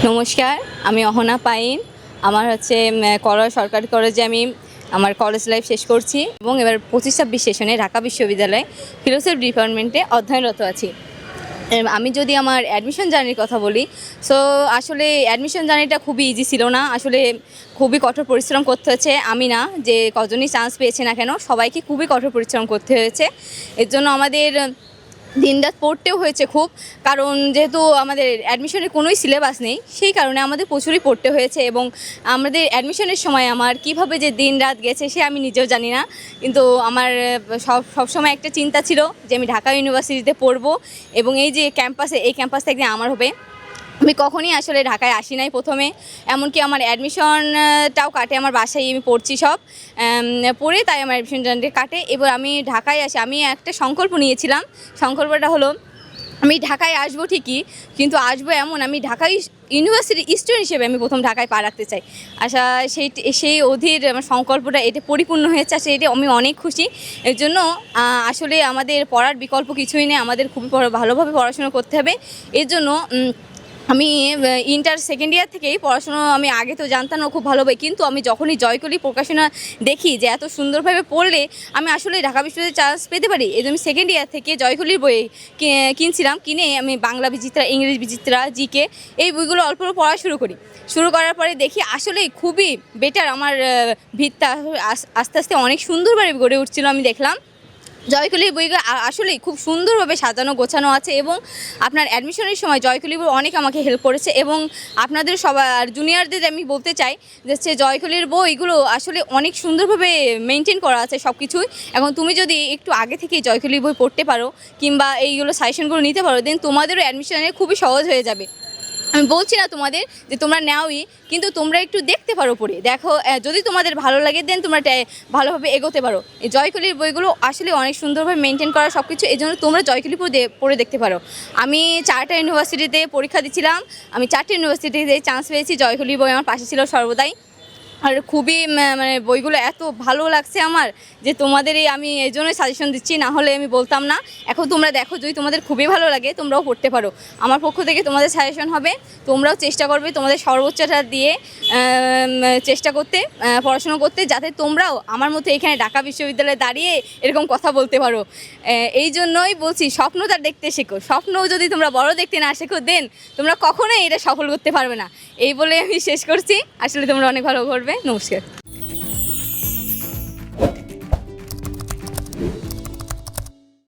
নমস্কার, আমি অহনা পাইন। আমার হচ্ছে কলকাতা সরকারি কলেজে আমি আমার কলেজ লাইফ শেষ করছি এবং এবার 25-26 সেশনে ঢাকা বিশ্ববিদ্যালয়ে ফিলোসফি ডিপার্টমেন্টে অধ্যয়নরত আছি। আমি যদি আমার অ্যাডমিশন জার্নির কথা বলি, সো আসলে অ্যাডমিশন জার্নিটা খুবই ইজি ছিল না। আসলে খুবই কঠোর পরিশ্রম করতে হয়েছে। আমি না, যে কজনই চান্স পেয়েছে না কেন, সবাইকে খুবই কঠোর পরিশ্রম করতে হয়েছে। এর জন্য আমাদের দিনরাত পড়তেও হয়েছে খুব, কারণ যেহেতু আমাদের অ্যাডমিশনের কোনোই সিলেবাস নেই, সেই কারণে আমাদের প্রচুরই পড়তে হয়েছে। এবং আমাদের অ্যাডমিশনের সময় আমার কিভাবে যে দিন রাত গেছে সে আমি নিজেও জানি না, কিন্তু আমার সবসময় একটা চিন্তা ছিল যে আমি ঢাকা ইউনিভার্সিটিতে পড়বো এবং এই যে ক্যাম্পাসে, এই ক্যাম্পাসটা একদিন আমার হবে। আমি কখনই আসলে ঢাকায় আসি নাই প্রথমে, এমনকি আমার অ্যাডমিশনটাও কাটে আমার বাসায়, আমি পড়ছি সব পড়ে, তাই আমার অ্যাডমিশন জার্নিটা কাটে। এবার আমি ঢাকায় আসি, আমি একটা সংকল্প নিয়েছিলাম। সংকল্পটা হলো, আমি ঢাকায় আসবো ঠিকই, কিন্তু আসবো এমন, আমি ঢাকায় ইউনিভার্সিটি স্টুডেন্ট হিসেবে আমি প্রথম ঢাকায় পা রাখতে চাই। আশা সেই অধীর আমার সংকল্পটা এটা পরিপূর্ণ হয়েছে, আসলে এটা আমি অনেক খুশি। এর জন্য আসলে আমাদের পড়ার বিকল্প কিছুই নেই, আমাদের খুবই ভালোভাবে পড়াশোনা করতে হবে। এর জন্য আমি ইন্টার সেকেন্ড ইয়ার থেকেই পড়াশুনো আমি আগে তো জানতাম না খুব ভালোভাবে, কিন্তু আমি যখনই জয়কলি প্রকাশনা দেখি যে এত সুন্দরভাবে পড়লে আমি আসলে ঢাকা বিশ্ববিদ্যালয়ে চান্স পেতে পারি, এই আমি সেকেন্ড ইয়ার থেকে জয়কলির বই কিনছিলাম। কিনে আমি বাংলা বিচিত্রা, ইংরেজি বিচিত্রা, জিকে এই বইগুলো অল্প অল্প পড়া শুরু করার পরে দেখি আসলেই খুবই বেটার, আমার ভিতটা আস্তে আস্তে অনেক সুন্দরভাবে গড়ে উঠছিল। আমি দেখলাম জয়কলির বইগুলো আসলেই খুব সুন্দরভাবে সাজানো গোছানো আছে, এবং আপনার অ্যাডমিশনের সময় জয়কলি বই অনেক আমাকে হেল্প করেছে। এবং আপনাদের সবার জুনিয়রদের আমি বলতে চাই যে হচ্ছে জয়কলির বইগুলো আসলে অনেক সুন্দরভাবে মেনটেন করা আছে সব কিছুই। এখন তুমি যদি একটু আগে থেকে জয়কলির বই পড়তে পারো কিংবা এইগুলো সাজেশনগুলো নিতে পারো, দেন তোমাদেরও অ্যাডমিশনে খুবই সহজ হয়ে যাবে। আমি বলছি না তোমাদের যে তোমরা নাওই, কিন্তু তোমরা একটু দেখতে পারো, পড়ে দেখো, যদি তোমাদের ভালো লাগে দেন তোমরা ভালোভাবে এগোতে পারো। এই জয়কলির বইগুলো আসলে অনেক সুন্দরভাবে মেনটেন করা সব কিছু, এই জন্য তোমরা জয়কলি পড়ে দেখতে পারো। আমি 4টা ইউনিভার্সিটিতে পরীক্ষা দিচ্ছিলাম, আমি 4টে ইউনিভার্সিটিতে চান্স পেয়েছি। জয়কলির বই আমার পাশে ছিল সর্বদাই, আর খুবই মানে বইগুলো এত ভালো লাগছে আমার যে তোমাদেরই আমি এই জন্যই সাজেশন দিচ্ছি, না হলে আমি বলতাম না। এখন তোমরা দেখো, যদি তোমাদের খুবই ভালো লাগে তোমরাও পড়তে পারো। আমার পক্ষ থেকে তোমাদের সাজেশন হবে, তোমরাও চেষ্টা করবে তোমাদের সর্বোচ্চটা দিয়ে চেষ্টা করতে, পড়াশোনা করতে, যাতে তোমরাও আমার মতো এখানে ঢাকা বিশ্ববিদ্যালয়ে দাঁড়িয়ে এরকম কথা বলতে পারো। এই জন্যই বলছি, স্বপ্নটা দেখতে শেখো। স্বপ্ন যদি তোমরা বড় দেখতে না শেখো, দেন তোমরা কখনোই এটা সফল করতে পারবে না। এই বলে আমি শেষ করছি। আসলে তোমরা অনেক ভালো করবে। নমস্কার।